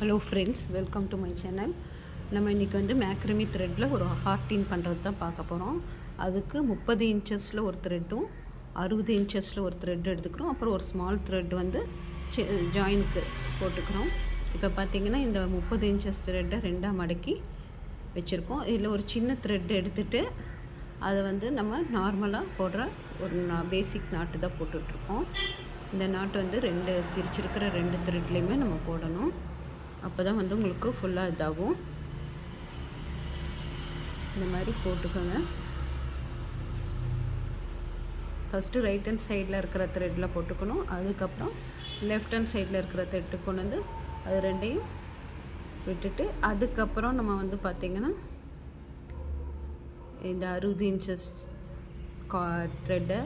Hello friends, welcome to my channel. நம்ம இன்றைக்கி வந்து மேக்ரமி த்ரெட்டில் ஒரு ஹார்டின் பண்ணுறது தான் பார்க்க போகிறோம். அதுக்கு 30 இன்ச்சஸில் ஒரு த்ரெட்டும் 60 இன்ச்சஸில் ஒரு த்ரெட் எடுத்துக்கிறோம். அப்புறம் ஒரு ஸ்மால் த்ரெட் வந்து ஜாயினுக்கு போட்டுக்கிறோம். இப்போ பார்த்திங்கன்னா இந்த 30 இன்ச்சஸ் த்ரெட்டை ரெண்டாக மடக்கி வச்சுருக்கோம். இதில் ஒரு சின்ன த்ரெட் எடுத்துகிட்டு அதை வந்து நம்ம நார்மலாக போடுற ஒரு பேசிக் நாட்டு தான் போட்டுட்ருக்கோம். இந்த நாட்டு வந்து பிரிச்சிருக்கிற ரெண்டு த்ரெட்லேயுமே நம்ம போடணும். அப்போ தான் வந்து உங்களுக்கு ஃபுல்லாக இதாகும். இந்த மாதிரி போட்டுக்கோங்க. ஃபஸ்ட்டு ரைட் ஹேண்ட் சைடில் இருக்கிற த்ரெட்டில் போட்டுக்கணும். அதுக்கப்புறம் லெஃப்ட் ஹேண்ட் சைடில் இருக்கிற த்ரெட்டு கொண்டு வந்து அது ரெண்டையும் விட்டுட்டு அதுக்கப்புறம் நம்ம வந்து பார்த்திங்கன்னா இந்த 60 இன்ச்சஸ் த்ரெட்டை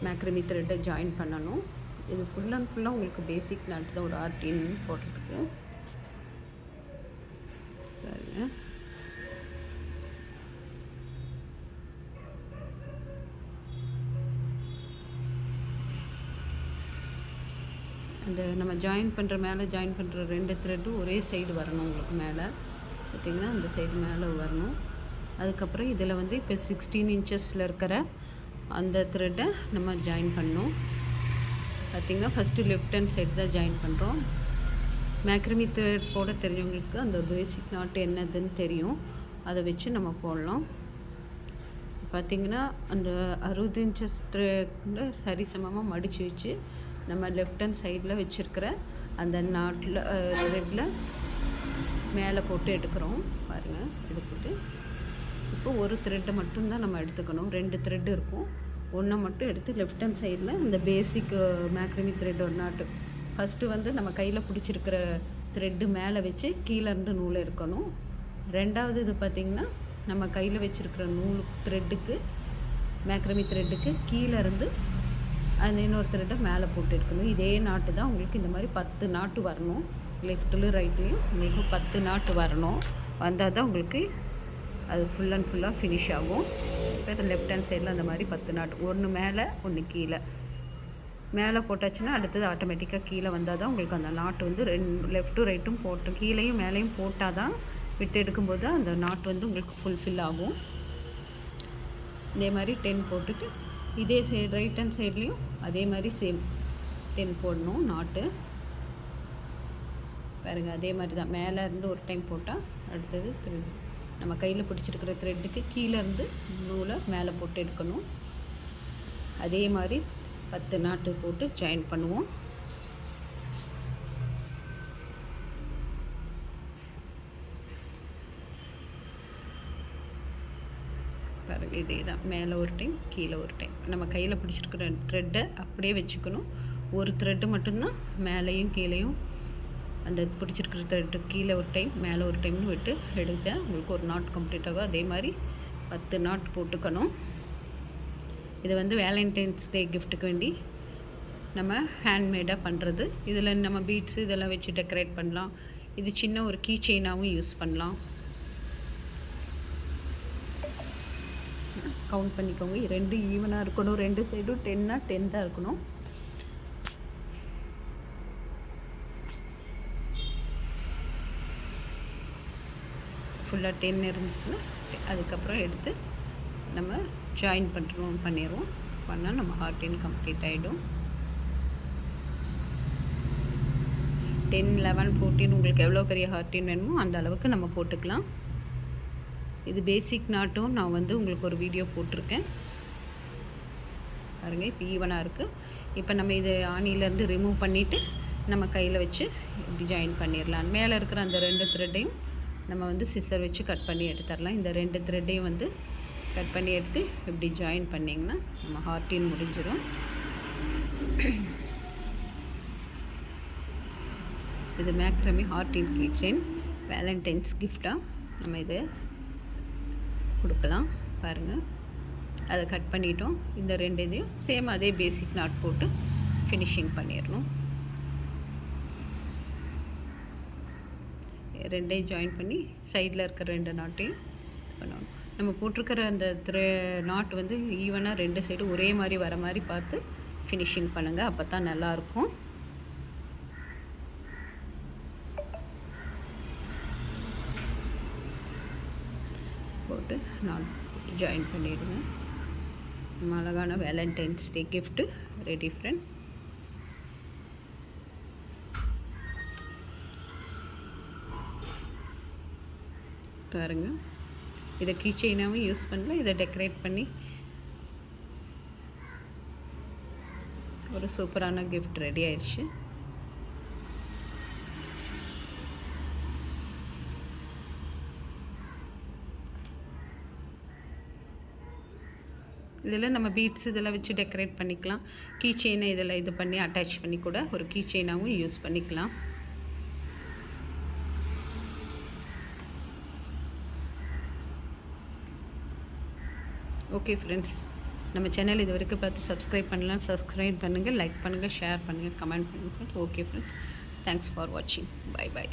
மேக்ரமி த்ரெட்டை ஜாயின் பண்ணணும். இது ஃபுல் அண்ட் ஃபுல்லாக உங்களுக்கு பேசிக் நாட்டு தான், ஒரு ஆர்டின் போடுறதுக்கு. பாருங்க, அந்த நம்ம ஜாயின் பண்ணுற மேலே ஜாயின் பண்ணுற ரெண்டு த்ரெட்டும் ஒரே சைடு வரணும். உங்களுக்கு மேலே பார்த்திங்கன்னா அந்த சைடு மேலே வரணும். அதுக்கப்புறம் இதில் வந்து இப்போ 16 இன்ச்சஸில் இருக்கிற அந்த த்ரெட்டை நம்ம ஜாயின் பண்ணணும். பார்த்திங்கன்னா ஃபஸ்ட்டு லெஃப்ட் ஹேண்ட் சைடு தான் ஜாயின் பண்ணுறோம். மேக்ரமி த்ரெட் போட தெரிஞ்சவங்களுக்கு அந்த பேசிக் நாட்டு என்னதுன்னு தெரியும், அதை வச்சு நம்ம போடலாம். பார்த்திங்கன்னா அந்த 60 இன்ச்சஸ் த்ரெட்டை சரிசமமாக மடித்து வச்சு நம்ம லெஃப்ட் ஹேண்ட் சைடில் வச்சுருக்கிற அந்த நாட்டில் த்ரெட்டில் மேலே போட்டு எடுக்கிறோம். பாருங்கள், எடுத்துட்டு இப்போ ஒரு த்ரெட்டை மட்டும்தான் நம்ம எடுத்துக்கணும். 2 த்ரெட்டு இருக்கும், ஒன்றை மட்டும் எடுத்து லெஃப்ட் ஹேண்ட் சைடில் இந்த பேசிக் மேக்ரமி த்ரெட் ஒரு நாட்டு ஃபஸ்ட்டு வந்து நம்ம கையில் பிடிச்சிருக்கிற த்ரெட்டு மேலே வச்சு கீழேருந்து நூலை இருக்கணும். ரெண்டாவது இது பார்த்திங்கன்னா நம்ம கையில் வச்சுருக்கிற நூல் த்ரெட்டுக்கு மேக்ரமி த்ரெட்டுக்கு கீழேருந்து அந்த இன்னொரு த்ரெட்டை மேலே போட்டு எடுக்கணும். இதே நாட்டு தான் உங்களுக்கு இந்த மாதிரி 10 நாட்டு வரணும். லெஃப்ட்லேயும் ரைட்லேயும் உங்களுக்கு 10 நாட்டு வரணும். வந்தால் தான் உங்களுக்கு அது ஃபுல் அண்ட் ஃபுல்லாக ஃபினிஷ் ஆகும். இப்போ லெஃப்ட் ஹேண்ட் சைடில் அந்த மாதிரி 10 நாட்டு, ஒன்று மேலே ஒன்று கீழே. மேலே போட்டாச்சுன்னா அடுத்தது ஆட்டோமேட்டிக்காக கீழே வந்தால் தான் உங்களுக்கு அந்த நாட்டு வந்து லெஃப்ட்டும் ரைட்டும் போட்டு கீழேயும் மேலேயும் போட்டால் தான் விட்டு எடுக்கும்போது அந்த நாட்டு வந்து உங்களுக்கு ஃபுல்ஃபில் ஆகும். இதே மாதிரி 10 போட்டுட்டு இதே சைடு ரைட் ஹேண்ட் சைட்லேயும் அதே மாதிரி சேம் 10 போடணும் நாட்டு. பாருங்கள், அதே மாதிரி தான் மேலே இருந்து ஒரு டைம் போட்டால் அடுத்தது நம்ம கையில் பிடிச்சிருக்கிற த்ரெட்டுக்கு கீழேருந்து நூலை மேலே போட்டு எடுக்கணும். அதே மாதிரி 10 நாட்டு போட்டு ஜாயின் பண்ணுவோம். பாருங்கள், இதே தான் மேலே ஒரு டைம் கீழே ஒரு டைம். நம்ம கையில் பிடிச்சிருக்கிற த்ரெட்டை அப்படியே வச்சுக்கணும். ஒரு த்ரெட்டு மட்டும்தான் மேலேயும் கீழேயும் அந்த பிடிச்சிருக்கிற த்ரெட்டு கீழே ஒரு டைம் மேலே ஒரு டைம்னு விட்டு எடுத்தேன். உங்களுக்கு ஒரு நாட் கம்ப்ளீட் ஆகும். அதே மாதிரி 10 நாட் போட்டுக்கணும். இது வந்து வேலண்டைன்ஸ் டே கிஃப்ட்டுக்கு வேண்டி நம்ம ஹேண்ட்மேடாக பண்ணுறது. இதில் நம்ம பீட்ஸு இதெல்லாம் வச்சு டெக்கரேட் பண்ணலாம். இது சின்ன ஒரு கீ செயினாகவும் யூஸ் பண்ணலாம். கவுண்ட் பண்ணிக்கோங்க, 2 ஈவனாக இருக்கணும். 2 சைடும் 10னா 10 தான் இருக்கணும். ஃபுல்லாக 10 இருந்துச்சுன்னா அதுக்கப்புறம் எடுத்து நம்ம ஜாயின் பண்ணிடுவோம். பண்ணால் நம்ம ஹார்டின் கம்ப்ளீட் ஆகிடும். 10, 11, 14 உங்களுக்கு எவ்வளோ பெரிய ஹார்டின் வேணுமோ அந்த அளவுக்கு நம்ம போட்டுக்கலாம். இது பேசிக் நாட்டும் நான் வந்து உங்களுக்கு ஒரு வீடியோ போட்டிருக்கேன். பாருங்கள், இப்போ ஈவனாக இருக்குது. இப்போ நம்ம இது ஆணிலேருந்து ரிமூவ் பண்ணிவிட்டு நம்ம கையில் வச்சு இப்படி ஜாயின் பண்ணிடலாம். மேலே இருக்கிற அந்த 2 த்ரெட்டையும் நம்ம வந்து சிசர் வச்சு கட் பண்ணி எடுத்துடலாம். இந்த 2 த்ரெட்டையும் வந்து கட் பண்ணி எடுத்து இப்படி ஜாயின் பண்ணிங்கன்னா நம்ம ஹார்டின் முடிஞ்சிடும். இது மேக்ரமி ஹார்டின் கிச்சன் வேலண்டைன்ஸ் கிஃப்டாக நம்ம இதை கொடுக்கலாம். பாருங்கள், அதை கட் பண்ணிட்டோம். இந்த 2 இதையும் சேம் அதே பேசிக் நாட் போட்டு ஃபினிஷிங் பண்ணிடணும். 2ஐயும் ஜாயின் பண்ணி சைடில் இருக்கிற 2 நாட்டையும் பண்ணணும். நம்ம போட்டிருக்கிற அந்த நாட் வந்து ஈவனாக 2 சைடு ஒரே மாதிரி வர மாதிரி பார்த்து ஃபினிஷிங் பண்ணுங்கள். அப்போ தான் நல்லாயிருக்கும். போட்டு நான் ஜாயின் பண்ணிவிடுங்க. நம்ம அழகான வேலண்டைன்ஸ் டே கிஃப்ட்டு ரெடி ஃப்ரெண்ட். பாருங்க, இதை கீ செயினாகவும் யூஸ் பண்ணலாம். இதை டெக்கரேட் பண்ணி ஒரு சூப்பரான கிஃப்ட் ரெடி ஆயிடுச்சு. இதில் நம்ம பீட்ஸ் இதெல்லாம் வச்சு டெக்கரேட் பண்ணிக்கலாம். கீ செயினை இதில் இது பண்ணி அட்டாச் பண்ணி கூட ஒரு கீ செயினாகவும் யூஸ் பண்ணிக்கலாம். ஓகே ஃப்ரெண்ட்ஸ், நம்ம சேனல் இது வரைக்கும் பார்த்து சப்ஸ்கிரைப் பண்ணலாம். சப்ஸ்கிரைப் பண்ணுங்கள், லைக் பண்ணுங்கள், ஷேர் பண்ணுங்கள், கமெண்ட் பண்ணுங்கள். ஓகே ஃப்ரெண்ட்ஸ், தேங்க்ஸ் ஃபார் வாட்சிங். Bye by.